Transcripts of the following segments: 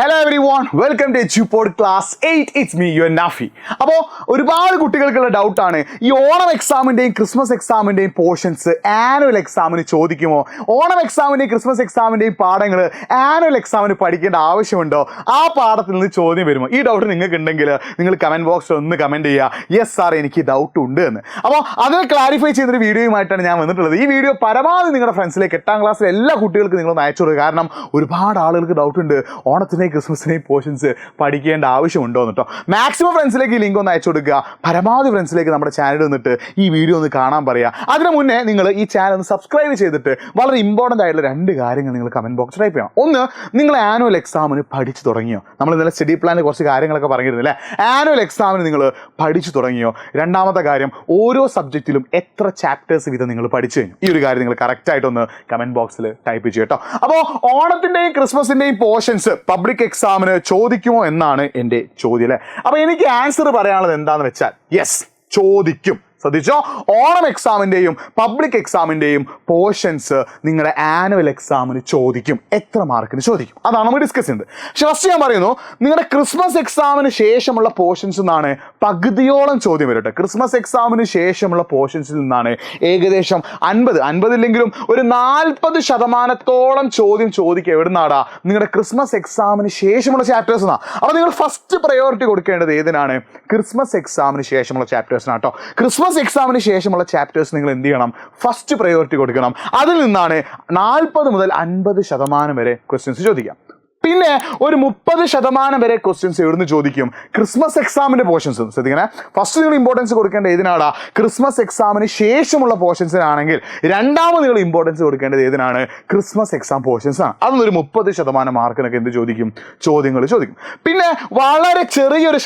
Hello everyone, welcome to EduPod Class 8. It's me, your Nafi. അപ്പോൾ ഒരുപാട് കുട്ടികൾക്കുള്ള ഡൗട്ടാണ് ഈ ഓണം എക്സാമിൻ്റെയും ക്രിസ്മസ് എക്സാമിൻ്റെയും പോർഷൻസ് ആനുവൽ എക്സാമിന് ചോദിക്കുമോ, ഓണം എക്സാമിൻ്റെയും ക്രിസ്മസ് എക്സാമിൻ്റെയും പാഠങ്ങൾ ആനുവൽ എക്സാമിന് പഠിക്കേണ്ട ആവശ്യമുണ്ടോ, ആ പാഠത്തിൽ നിന്ന് ചോദ്യം വരുമോ? ഈ ഡൗട്ട് നിങ്ങൾക്ക് ഉണ്ടെങ്കിൽ നിങ്ങൾ കമൻറ്റ് ബോക്സിൽ ഒന്ന് കമൻറ്റ് ചെയ്യുക, യെസ് സാർ എനിക്ക് ഡൗട്ട് ഉണ്ട് എന്ന്. അപ്പോൾ അത് ക്ലാരിഫൈ ചെയ്തൊരു വീഡിയോയുമായിട്ടാണ് ഞാൻ വന്നിട്ടുള്ളത്. ഈ വീഡിയോ പരമാവധി നിങ്ങളുടെ ഫ്രണ്ട്സിലേക്ക് 8ാം ക്ലാസ്സിലെ എല്ലാ കുട്ടികൾക്കും നിങ്ങളൊന്ന് അയച്ചു കൊടുക്കുക. കാരണം ഒരുപാട് ആളുകൾക്ക് ഡൗട്ടുണ്ട് ഓണത്തിൻ്റെയും ക്രിസ്മസിൻ്റെയും പോർഷൻസ് പഠിക്കേണ്ട ആവശ്യമുണ്ടോ എന്ന് കേട്ടോ. മാക്സിമം ഫ്രണ്ട്സിലേക്ക് ഈ ലിങ്ക് ഒന്ന് അയച്ചു കൊടുക്കുക. പരമാവധി ഫ്രണ്ട്സിലേക്ക് നമ്മുടെ ചാനൽ വന്നിട്ട് ഈ വീഡിയോ ഒന്ന് കാണാൻ പറയുക. അതിന് മുന്നേ നിങ്ങൾ ഈ ചാനൽ ഒന്ന് സബ്സ്ക്രൈബ് ചെയ്തിട്ട് വളരെ ഇമ്പോർട്ടൻ്റ് ആയിട്ടുള്ള 2 കാര്യങ്ങൾ നിങ്ങൾ കമൻറ്റ് ബോക്സിൽ ടൈപ്പ് ചെയ്യണം. ഒന്ന്, നിങ്ങൾ ആനുവൽ എക്സാമിന് പഠിച്ചു തുടങ്ങിയോ? നമ്മൾ ഇന്നലെ സ്റ്റഡി പ്ലാനിൽ കുറച്ച് കാര്യങ്ങളൊക്കെ പറഞ്ഞിരുന്നില്ലേ. ആനുവൽ എക്സാമിന് നിങ്ങൾ പഠിച്ചു തുടങ്ങിയോ? രണ്ടാമത്തെ കാര്യം, ഓരോ സബ്ജക്റ്റിലും എത്ര ചാപ്റ്റേഴ്സ് വീതം നിങ്ങൾ പഠിച്ചു കഴിഞ്ഞു? ഈ ഒരു കാര്യം നിങ്ങൾ കറക്റ്റായിട്ടൊന്ന് കമൻറ്റ് ബോക്സിൽ ടൈപ്പ് ചെയ്യട്ടോ. അപ്പോൾ ഓണത്തിൻ്റെയും ക്രിസ്മസിൻ്റെയും പോർഷൻസ് പബ്ലിക് എക്സാമിന് ചോദിക്കുമോ എന്നാണ് എൻ്റെ ചോദ്യം അല്ലേ. അപ്പോൾ എനിക്ക് ആൻസർ പറയാനുള്ളത് എന്താണെന്ന് വെച്ചാൽ യെസ്, ചോദിക്കും. ശ്രദ്ധിച്ചോ, ഓണം എക്സാമിൻ്റെയും പബ്ലിക് എക്സാമിൻ്റെയും പോർഷൻസ് നിങ്ങളുടെ ആനുവൽ എക്സാമിന് ചോദിക്കും. എത്ര മാർക്കിന് ചോദിക്കും? അതാണ് നമ്മൾ ഡിസ്കസ് ചെയ്യുന്നത്. പക്ഷെ ഫസ്റ്റ് ഞാൻ പറയുന്നു, നിങ്ങളുടെ ക്രിസ്മസ് എക്സാമിന് ശേഷമുള്ള പോർഷൻസ് നിന്നാണ് പകുതിയോളം ചോദ്യം വരട്ടെ. ക്രിസ്മസ് എക്സാമിന് ശേഷമുള്ള പോർഷൻസിൽ നിന്നാണ് ഏകദേശം 50 ഇല്ലെങ്കിലും ഒരു 40% ചോദ്യം ചോദിക്കുക. എവിടുന്നാടാ? നിങ്ങളുടെ ക്രിസ്മസ് എക്സാമിന് ശേഷമുള്ള ചാപ്റ്റേഴ്സ് എന്നാണ്. അപ്പോൾ നിങ്ങൾ ഫസ്റ്റ് പ്രയോറിറ്റി കൊടുക്കേണ്ടത് ഏതിനാണ്? ക്രിസ്മസ് എക്സാമിന് ശേഷമുള്ള ചാപ്റ്റേഴ്സിനാണ് കേട്ടോ. ക്രിസ്മസ് എക്സാമിന് ശേഷമുള്ള ചാപ്റ്റേഴ്സ് നിങ്ങൾ എന്ത് ചെയ്യണം? ഫസ്റ്റ് പ്രയോറിറ്റി കൊടുക്കണം. അതിൽ നിന്നാണ് 40 മുതൽ 50% വരെ ക്വസ്റ്റ്യൻസ് ചോദിക്കാം. പിന്നെ ഒരു 30% വരെ ക്വസ്റ്റ്യൻസ് എവിടുന്ന് ചോദിക്കും? ക്രിസ്മസ് എക്സാമിൻ്റെ പോർഷൻസ്. ശ്രദ്ധിക്കണേ, ഫസ്റ്റ് നിങ്ങൾ ഇമ്പോർട്ടൻസ് കൊടുക്കേണ്ട ഏതിനാടാ? ക്രിസ്മസ് എക്സാമിന് ശേഷമുള്ള പോർഷൻസിനാണെങ്കിൽ രണ്ടാമത് നിങ്ങൾ ഇമ്പോർട്ടൻസ് കൊടുക്കേണ്ടത് ഏതിനാണ്? ക്രിസ്മസ് എക്സാം പോർഷൻസ് ആണ്. അതൊന്നൊരു 30% മാർക്കിനൊക്കെ എന്ത് ചോദിക്കും? ചോദ്യങ്ങൾ ചോദിക്കും. പിന്നെ വളരെ ചെറിയൊരു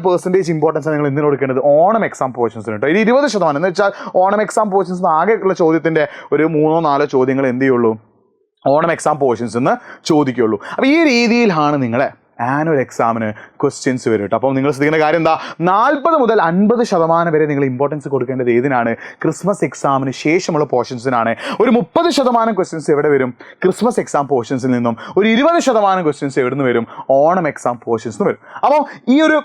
പെർസെൻറ്റേജ് ഇമ്പോർട്ടൻസ് നിങ്ങൾ എന്തിനു കൊടുക്കേണ്ടത്? ഓണം എക്സാം പോർഷൻസിന് കേട്ടോ. ഇത് 20% എന്ന് വെച്ചാൽ ഓണം എക്സാം പോർഷൻസ് ആകെയുള്ള ചോദ്യത്തിൻ്റെ ഒരു 3-4 ചോദ്യങ്ങൾ എന്ത് ചെയ്യുള്ളൂ? ഓണം എക്സാം പോർഷൻസ് എന്ന് ചോദിക്കുകയുള്ളൂ. അപ്പോൾ ഈ രീതിയിലാണ് നിങ്ങളെ ആനുവൽ എക്സാമിന് ക്വസ്റ്റ്യൻസ് വരും കേട്ടോ. അപ്പോൾ നിങ്ങൾ ശ്രദ്ധിക്കുന്ന കാര്യം എന്താ? 40 മുതൽ 50% വരെ നിങ്ങൾ ഇമ്പോർട്ടൻസ് കൊടുക്കേണ്ടത് ഏതിനാണ്? ക്രിസ്മസ് എക്സാമിന് ശേഷമുള്ള പോർഷൻസിനാണ്. ഒരു 30% ക്വസ്റ്റ്യൻസ് എവിടെ വരും? ക്രിസ്മസ് എക്സാം പോർഷൻസിൽ നിന്നും. ഒരു 20% ക്വസ്റ്റ്യൻസ് എവിടെ നിന്ന് വരും? ഓണം എക്സാം പോർഷൻസ് വരും. അപ്പോൾ ഈ ഒരു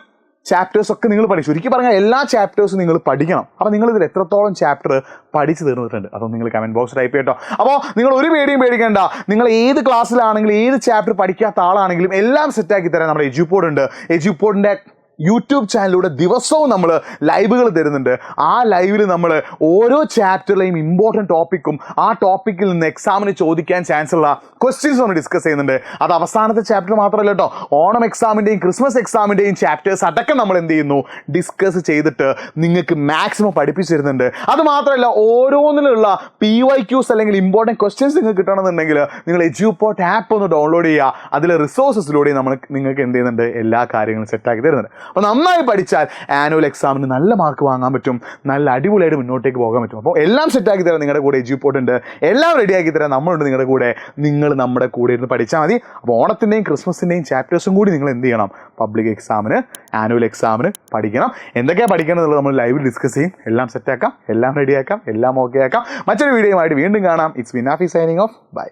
ചാപ്റ്റേഴ്സ് ഒക്കെ നിങ്ങൾ പഠിച്ചു. ഒരിക്കൽ പറഞ്ഞാൽ എല്ലാ ചാപ്റ്റേഴ്സും നിങ്ങൾ പഠിക്കണം. അപ്പോൾ നിങ്ങളിതിൽ എത്രത്തോളം ചാപ്റ്റർ പഠിച്ചു തീർന്നിട്ടുണ്ട് അതൊന്നും നിങ്ങൾ കമൻറ്റ് ബോക്സ് ടൈപ്പ് ചെയ്യട്ടോ. അപ്പോൾ നിങ്ങൾ ഒരു പേടിയും പേടിക്കേണ്ട. നിങ്ങൾ ഏത് ക്ലാസ്സിലാണെങ്കിലും ഏത് ചാപ്റ്റർ പഠിക്കാത്ത ആളാണെങ്കിലും എല്ലാം സെറ്റാക്കി തരാൻ നമ്മുടെ എഡ്യൂപോഡ് ഉണ്ട്. എഡ്യൂപോഡിൻ്റെ യൂട്യൂബ് ചാനലിലൂടെ ദിവസവും നമ്മൾ ലൈവുകൾ തരുന്നുണ്ട്. ആ ലൈവിൽ നമ്മൾ ഓരോ ചാപ്റ്ററിലെയും ഇമ്പോർട്ടൻറ്റ് ടോപ്പിക്കും ആ ടോപ്പിക്കിൽ നിന്ന് എക്സാമിന് ചോദിക്കാൻ ചാൻസ് ഉള്ള ക്വസ്റ്റ്യൻസ് നമ്മൾ ഡിസ്കസ് ചെയ്യുന്നുണ്ട്. അത് അവസാനത്തെ ചാപ്റ്റർ മാത്രമല്ല കേട്ടോ, ഓണം എക്സാമിൻ്റെയും ക്രിസ്മസ് എക്സാമിൻ്റെയും ചാപ്റ്റേഴ്സ് അടക്കം നമ്മൾ എന്ത് ചെയ്യുന്നു? ഡിസ്കസ് ചെയ്തിട്ട് നിങ്ങൾക്ക് മാക്സിമം പഠിപ്പിച്ചു തരുന്നുണ്ട്. അത് മാത്രമല്ല, ഓരോന്നിലുള്ള PYQs അല്ലെങ്കിൽ ഇമ്പോർട്ടൻറ്റ് ക്വസ്റ്റ്യൻസ് നിങ്ങൾക്ക് കിട്ടണമെന്നുണ്ടെങ്കിൽ നിങ്ങൾ എഡ്യൂപോഡ് ആപ്പ് ഒന്ന് ഡൗൺലോഡ് ചെയ്യുക. അതിലെ റിസോഴ്സസിലൂടെ നമ്മൾ നിങ്ങൾക്ക് എന്ത് ചെയ്യുന്നുണ്ട്? എല്ലാ കാര്യങ്ങളും സെറ്റാക്കി തരുന്നുണ്ട്. അപ്പോൾ നന്നായി പഠിച്ചാൽ ആനുവൽ എക്സാമിന് നല്ല മാർക്ക് വാങ്ങാൻ പറ്റും, നല്ല അടിപൊളിയായിട്ട് മുന്നോട്ടേക്ക് പോകാൻ പറ്റും. അപ്പോൾ എല്ലാം സെറ്റാക്കി തരാൻ നിങ്ങളുടെ കൂടെ എഡ്യൂപോഡ് ഉണ്ട്, എല്ലാം റെഡിയാക്കി തരാൻ നമ്മളുണ്ട് നിങ്ങളുടെ കൂടെ. നിങ്ങൾ നമ്മുടെ കൂടെ ഇരുന്ന് പഠിച്ചാൽ മതി. അപ്പോൾ ഓണത്തിൻ്റെയും ക്രിസ്മസിൻ്റെയും ചാപ്റ്റേഴ്സും കൂടി നിങ്ങൾ എന്ത് ചെയ്യണം? പബ്ലിക് എക്സാമിന്, ആനുവൽ എക്സാമിന് പഠിക്കണം. എന്തൊക്കെയാണ് പഠിക്കണം എന്നുള്ളത് നമ്മൾ ലൈവിൽ ഡിസ്കസ് ചെയ്യും. എല്ലാം സെറ്റാക്കാം, എല്ലാം റെഡിയാക്കാം, എല്ലാം ഓക്കെ ആക്കാം. മറ്റൊരു വീഡിയോയുമായിട്ട് വീണ്ടും കാണാം. It's me Nafi signing off. By.